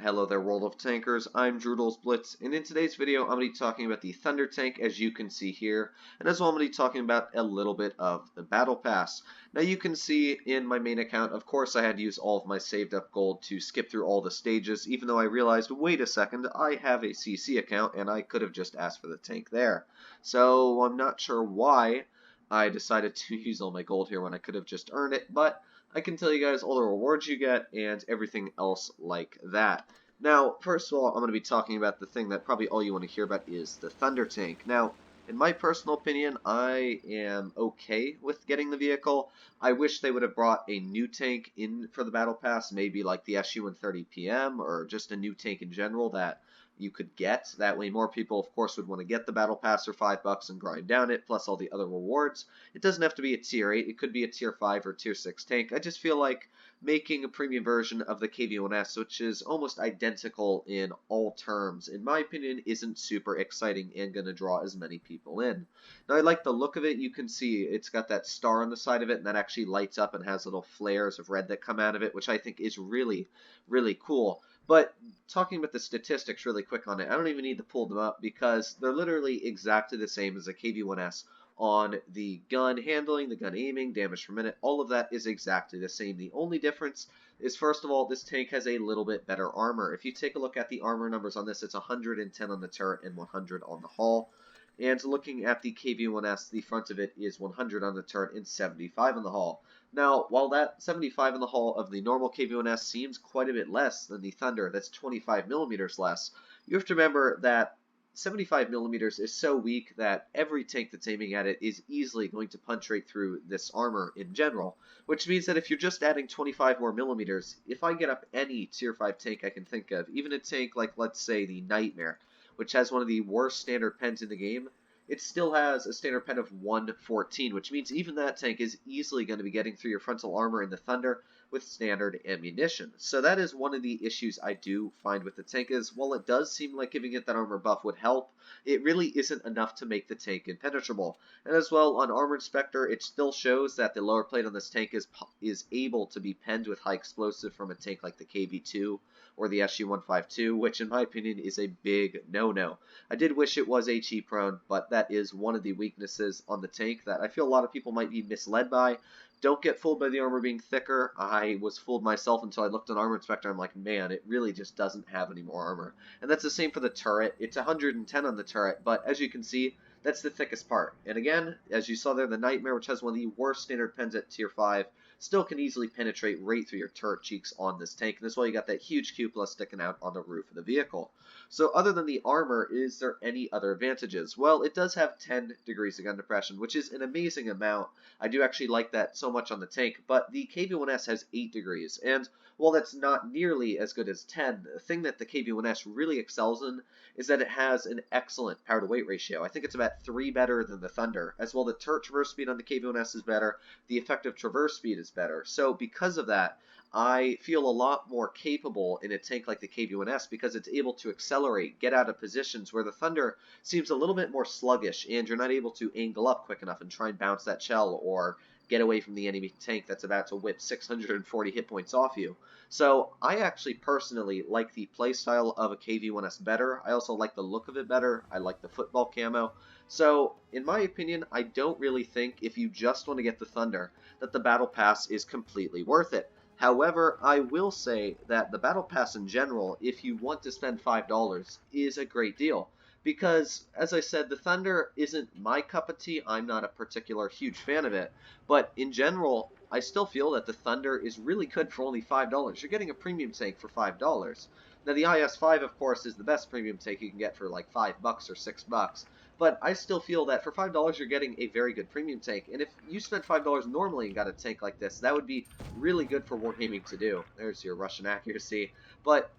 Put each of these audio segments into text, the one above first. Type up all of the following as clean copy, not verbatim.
Hello there, world of tankers. I'm Blitz, and in today's video, I'm going to be talking about the Thunder tank, as you can see here, and as well, I'm going to be talking about a little bit of the Battle Pass. Now, you can see in my main account, of course, I had to use all of my saved up gold to skip through all the stages, even though I realized, wait a second, I have a CC account, and I could have just asked for the tank there. So, I'm not sure why I decided to use all my gold here when I could have just earned it, but I can tell you guys all the rewards you get and everything else like that. Now, first of all, I'm going to be talking about the thing that probably all you want to hear about is the Thunder tank. Now, in my personal opinion, I am okay with getting the vehicle. I wish they would have brought a new tank in for the Battle Pass, maybe like the SU-130 PM, or just a new tank in general that you could get. That way more people, of course, would want to get the Battle Pass for $5 and grind down it, plus all the other rewards. It doesn't have to be a Tier 8. It could be a Tier 5 or Tier 6 tank. I just feel like making a premium version of the KV-1S, which is almost identical in all terms, in my opinion, isn't super exciting and going to draw as many people in. Now, I like the look of it. You can see it's got that star on the side of it, and that actually lights up and has little flares of red that come out of it, which I think is really, really cool. But talking about the statistics really quick on it, I don't even need to pull them up because they're literally exactly the same as a KV-1S on the gun handling, the gun aiming, damage per minute. All of that is exactly the same. The only difference is, first of all, this tank has a little bit better armor. If you take a look at the armor numbers on this, it's 110 on the turret and 100 on the hull. And looking at the KV-1S, the front of it is 100 on the turret and 75 on the hull. Now, while that 75 on the hull of the normal KV-1S seems quite a bit less than the Thunder, that's 25 millimeters less, you have to remember that 75 millimeters is so weak that every tank that's aiming at it is easily going to punch right through this armor in general, which means that if you're just adding 25 more millimeters, if I get up any Tier 5 tank I can think of, even a tank like, let's say, the Nightmare, which has one of the worst standard pens in the game, it still has a standard pen of 114, which means even that tank is easily going to be getting through your frontal armor in the Thunder with standard ammunition. So that is one of the issues I do find with the tank is, while it does seem like giving it that armor buff would help, it really isn't enough to make the tank impenetrable. And as well, on Armor Inspector, it still shows that the lower plate on this tank is able to be penned with high explosive from a tank like the KV-2 or the SU-152, which in my opinion is a big no-no. I did wish it was HE prone, but that is one of the weaknesses on the tank that I feel a lot of people might be misled by. Don't get fooled by the armor being thicker. I was fooled myself until I looked at Armor Inspector. I'm like, man, it really just doesn't have any more armor. And that's the same for the turret. It's 110 on the turret, but as you can see, that's the thickest part. And again, as you saw there, the Nightmare, which has one of the worst standard pens at Tier 5, still can easily penetrate right through your turret cheeks on this tank. And that's why you got that huge Q+ sticking out on the roof of the vehicle. So other than the armor, is there any other advantages? Well, it does have 10 degrees of gun depression, which is an amazing amount. I do actually like that so much on the tank, but the KV-1S has 8 degrees. And while that's not nearly as good as 10, the thing that the KV-1S really excels in is that it has an excellent power-to-weight ratio. I think it's about 3 better than the Thunder. As well, the turret traverse speed on the KV-1S is better. The effective traverse speed is better. So because of that, I feel a lot more capable in a tank like the KV-1S because it's able to accelerate, get out of positions where the Thunder seems a little bit more sluggish and you're not able to angle up quick enough and try and bounce that shell or get away from the enemy tank that's about to whip 640 hit points off you. So I actually personally like the playstyle of a KV-1S better. I also like the look of it better. I like the football camo. So in my opinion, I don't really think if you just want to get the Thunder that the Battle Pass is completely worth it. However, I will say that the Battle Pass in general, if you want to spend $5, is a great deal. Because, as I said, the Thunder isn't my cup of tea. I'm not a particular huge fan of it. But in general, I still feel that the Thunder is really good for only $5. You're getting a premium tank for $5. Now, the IS-5, of course, is the best premium tank you can get for like $5 or $6. But I still feel that for $5 you're getting a very good premium tank. And if you spent $5 normally and got a tank like this, that would be really good for wargaming to do. There's your Russian accuracy. But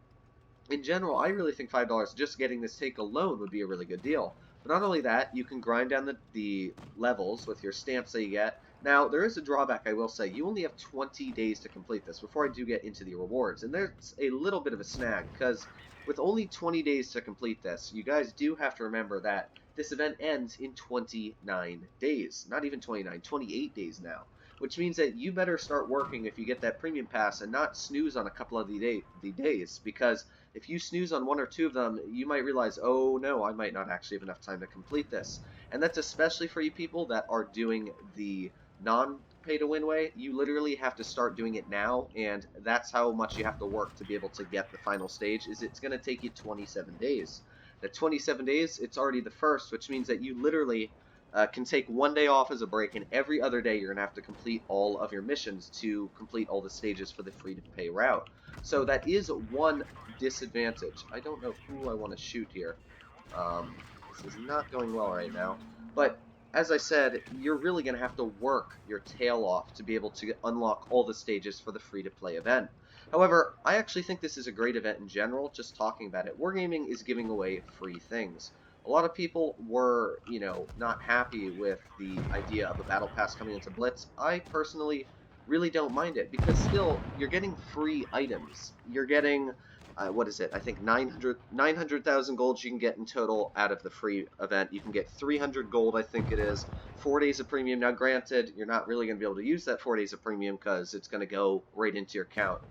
in general, I really think $5 just getting this tank alone would be a really good deal. But not only that, you can grind down the levels with your stamps that you get. Now, there is a drawback, I will say. You only have 20 days to complete this before I do get into the rewards. And there's a little bit of a snag, because with only 20 days to complete this, you guys do have to remember that this event ends in 29 days. Not even 29, 28 days now. which means that you better start working if you get that premium pass and not snooze on a couple of the days, because if you snooze on one or two of them, you might realize, oh no, I might not actually have enough time to complete this. And that's especially for you people that are doing the non-pay-to-win way. You literally have to start doing it now, and that's how much you have to work to be able to get the final stage. Is it's going to take you 27 days. That 27 days, it's already the first, which means that you literally can take one day off as a break, and every other day you're going to have to complete all of your missions to complete all the stages for the free-to-pay route. So that is one disadvantage. I don't know who I want to shoot here. This is not going well right now. But as I said, you're really going to have to work your tail off to be able to unlock all the stages for the free-to-play event. However, I actually think this is a great event in general, just talking about it. Wargaming is giving away free things. A lot of people were, not happy with the idea of a battle pass coming into Blitz. I personally really don't mind it, because still, you're getting free items. You're getting, what is it? I think 900,000 gold you can get in total out of the free event. You can get 300 gold, I think it is. 4 days of premium. Now, granted, you're not really going to be able to use that 4 days of premium because it's going to go right into your account.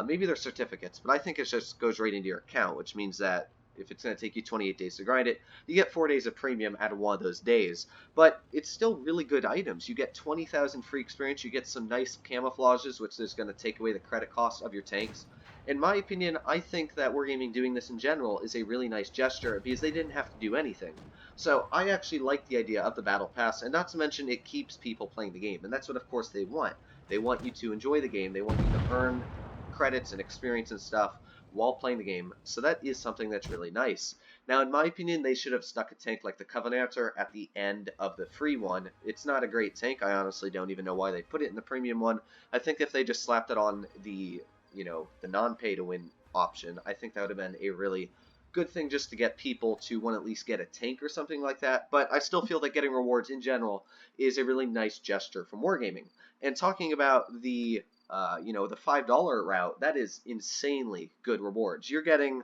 Maybe they're certificates, but I think it just goes right into your account, which means that if it's going to take you 28 days to grind it, you get 4 days of premium out of one of those days. But it's still really good items. You get 20,000 free experience, you get some nice camouflages, which is going to take away the credit cost of your tanks. In my opinion, I think that Wargaming doing this in general is a really nice gesture, because they didn't have to do anything. So I actually like the idea of the Battle Pass, and not to mention it keeps people playing the game, and that's what of course they want. They want you to enjoy the game, they want you to earn credits and experience and stuff while playing the game, so that is something that's really nice. Now, in my opinion, they should have stuck a tank like the Covenanter at the end of the free one. It's not a great tank. I honestly don't even know why they put it in the premium one. I think if they just slapped it on the, the non-pay-to-win option, I think that would have been a really good thing just to get people to want to at least get a tank or something like that. But I still feel that getting rewards in general is a really nice gesture from Wargaming. And talking about the the $5 route, that is insanely good rewards. You're getting,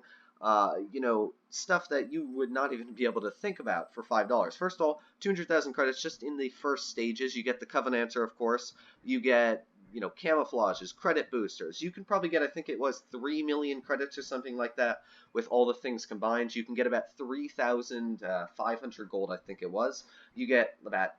stuff that you would not even be able to think about for $5. First of all, 200,000 credits just in the first stages. You get the Covenanter, of course. You get, camouflages, credit boosters. You can probably get, I think it was 3 million credits or something like that with all the things combined. You can get about 3,500 gold, I think it was. You get about,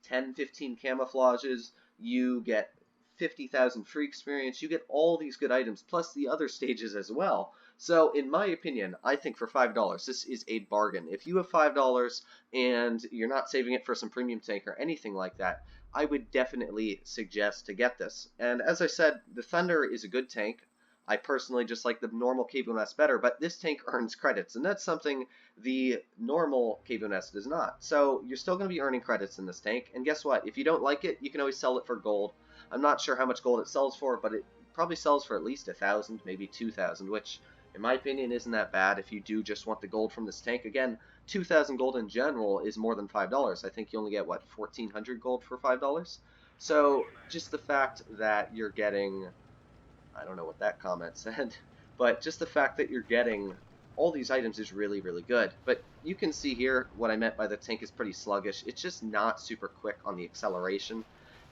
10, 15 camouflages. You get 50,000 free experience. You get all these good items plus the other stages as well. So in my opinion, I think for $5 this is a bargain. If you have $5 and you're not saving it for some premium tank or anything like that, I would definitely suggest to get this. And as I said, the Thunder is a good tank. I personally just like the normal KVNS better, but this tank earns credits, and that's something the normal KVNS does not. So you're still going to be earning credits in this tank, and guess what? If you don't like it, you can always sell it for gold. I'm not sure how much gold it sells for, but it probably sells for at least 1,000, maybe 2,000, which, in my opinion, isn't that bad if you do just want the gold from this tank. Again, 2,000 gold in general is more than $5. I think you only get, what, 1,400 gold for $5? So just the fact that you're getting, I don't know what that comment said, but just the fact that you're getting all these items is really, really good. But you can see here what I meant by the tank is pretty sluggish. It's just not super quick on the acceleration.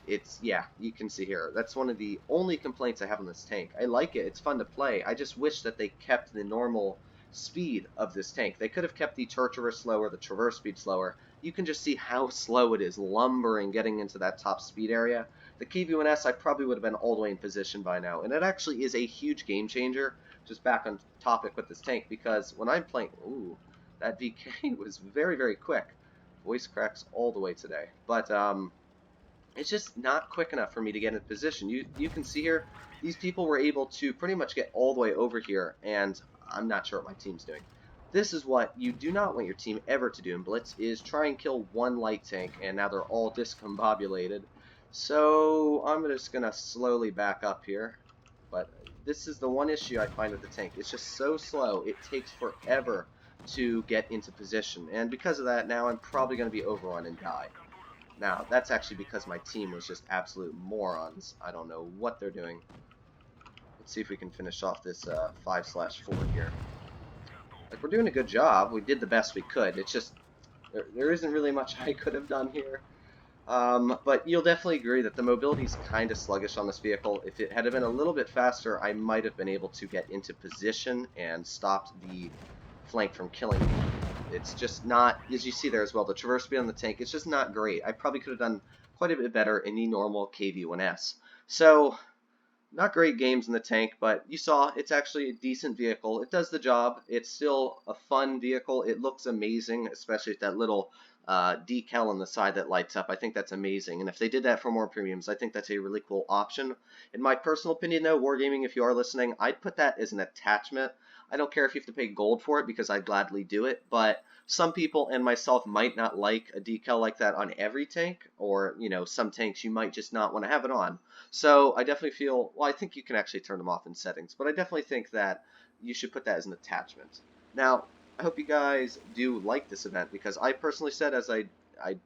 You can see here. That's one of the only complaints I have on this tank. I like it. It's fun to play. I just wish that they kept the normal speed of this tank. They could have kept the torturer slower, the traverse speed slower. You can just see how slow it is, lumbering, getting into that top speed area. The KVNS, I probably would have been all the way in position by now. And it actually is a huge game changer, just back on topic with this tank, because when I'm playing... Ooh, that VK was very, very quick. Voice cracks all the way today. But, it's just not quick enough for me to get in position. You can see here, these people were able to pretty much get all the way over here, and I'm not sure what my team's doing. This is what you do not want your team ever to do in Blitz, is try and kill one light tank, and now they're all discombobulated. So I'm just going to slowly back up here, but this is the one issue I find with the tank. It's just so slow, it takes forever to get into position, and because of that, now I'm probably going to be overrun and die. Now, that's actually because my team was just absolute morons. I don't know what they're doing. Let's see if we can finish off this 5/4 here. Like, we're doing a good job. We did the best we could. It's just, there isn't really much I could have done here. But you'll definitely agree that the mobility is kind of sluggish on this vehicle. If it had been a little bit faster, I might have been able to get into position and stopped the flank from killing me. It's just not, as you see there as well, the traverse speed on the tank, it's just not great. I probably could have done quite a bit better in the normal KV-1S. So, not great games in the tank, but you saw it's actually a decent vehicle. It does the job. It's still a fun vehicle. It looks amazing, especially with that little decal on the side that lights up. I think that's amazing. And if they did that for more premiums, I think that's a really cool option. In my personal opinion, though, Wargaming, if you are listening, I'd put that as an attachment. I don't care if you have to pay gold for it because I'd gladly do it, but some people and myself might not like a decal like that on every tank, or, you know, some tanks you might just not want to have it on. So I definitely feel, well, I think you can actually turn them off in settings, but I definitely think that you should put that as an attachment. Now, I hope you guys do like this event, because I personally said as I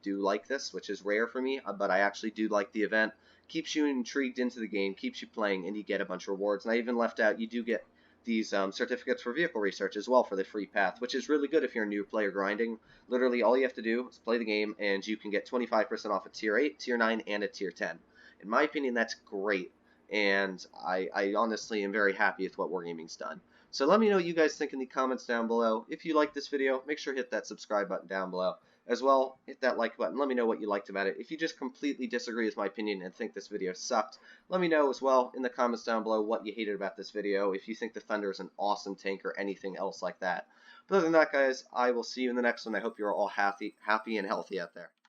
do like this, which is rare for me, but I actually do like the event. Keeps you intrigued into the game, keeps you playing, and you get a bunch of rewards. And I even left out, you do get these certificates for vehicle research as well for the free path, which is really good if you're a new player grinding. Literally, all you have to do is play the game, and you can get 25% off a Tier 8, Tier 9, and a Tier 10. In my opinion, that's great, and I honestly am very happy with what Wargaming's done. So let me know what you guys think in the comments down below. If you like this video, make sure to hit that subscribe button down below. As well, hit that like button. Let me know what you liked about it. If you just completely disagree with my opinion and think this video sucked, let me know as well in the comments down below what you hated about this video, if you think the Thunder is an awesome tank or anything else like that. But other than that, guys, I will see you in the next one. I hope you're all happy and healthy out there.